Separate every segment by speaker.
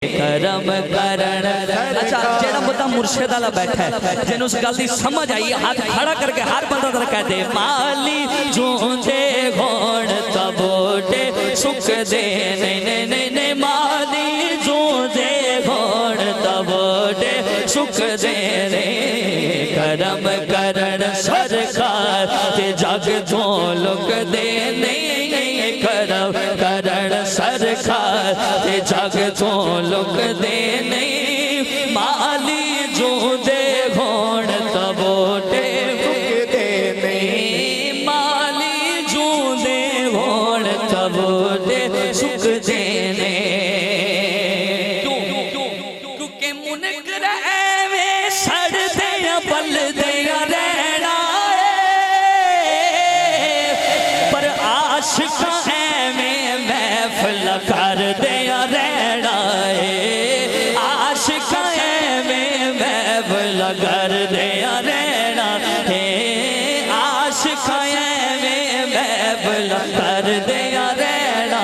Speaker 1: کرم کرن اچھا جیڑا بندہ مرشد والا بیٹھا ہے جن اس گل دی سمجھ آئی ہاتھ کھڑا کر کے ہر بندہ ذرا کہہ دے مالی جوندے گھوڑ تبوٹے سکھ دے نے مالی جوندے گھوڑ تبوٹے سکھ دے کرم کرن سرکار تے جگ تو لک دے کرم کرن سرکار تے جگ تو لک دے نہیں مالی جو دے گھوڑ تبوٹے لک دے نہیں مالی جو دے گھوڑ تبوٹے سکھ دے نہیں کیونکہ منکر ایویں سڑ دے یا بل دے یا رہنا پر عاشق ایویں محفل کر دے یا رہنا عاشق ایویں محفل کر دے یا رہنا عاشق ایویں محفل کر دے یا رہنا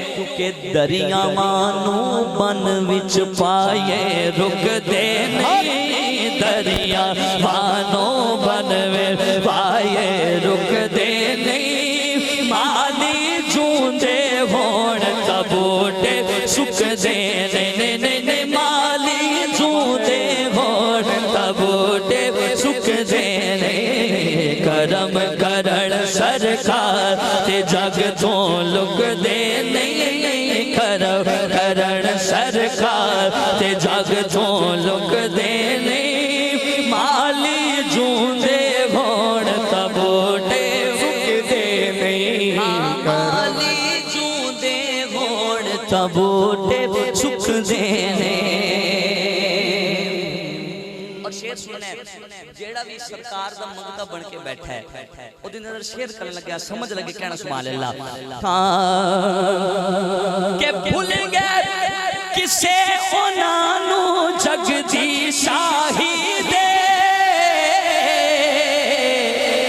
Speaker 1: کیونکہ دریا مانو بن وچ پائے رک دے نہیں دریا مانو بن وچ پائے رک دے نہیں مالی جوندے گھوڑ تبوٹے سکھ دے نہیں مالی جوندے گھوڑ تبوٹے سکھ دے کرم کرن سرکار تے جگ تو لک دے نہیں کرم کرن سرکار تے جگ تو لک دے نہیں مالی جوندے گھوڑ تبوٹے سکھ دے نہیں مالی جوندے گھوڑ تبوٹے سکھ دے اور شیر سننے جیڑا بھی سرکار دا منگتا بن کے بیٹھا ہے او دی نظر شیر کرنے لگیا سمجھ لگے کہنا سبحان اللہ کہ بھولیں گے کسے انانو جگ دی شاہی دے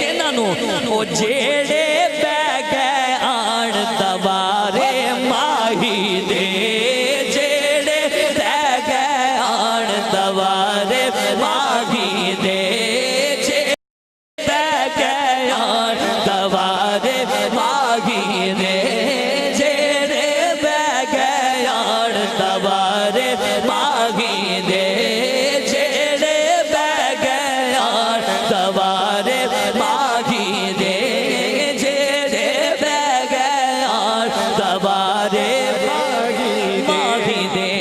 Speaker 1: کنانو او جیڑے بے گئے آن دوارے ماہی دے جیڑے بے گئے آن دوارے ماہی دے جیڑے بے گئے آن دوارے ماہی دے جیڑے بے گئے آن دوارے ماہی دے جیڑے بے گئے آن دوارے ماہی دے جیڑے بے گئے آن دوارے ماہی دے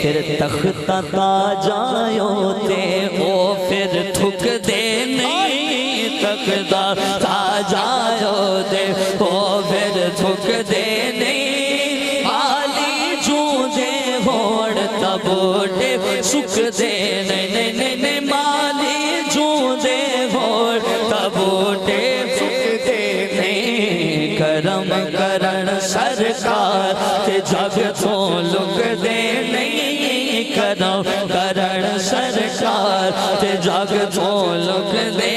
Speaker 1: پھر تختہ تاجایوں تے او پھر تھک دے نہیں تختہ تاجایوں تے او پھر تھک دے نہیں مالی جوندے گھوڑ تبوٹے سکھ دے نہیں مالی جوندے گھوڑ تبوٹے سکھ دے نہیں کرم کرن سرکار تے جگ تو لک دے نہیں کرم کرن سرکار تے جگ تو لک دے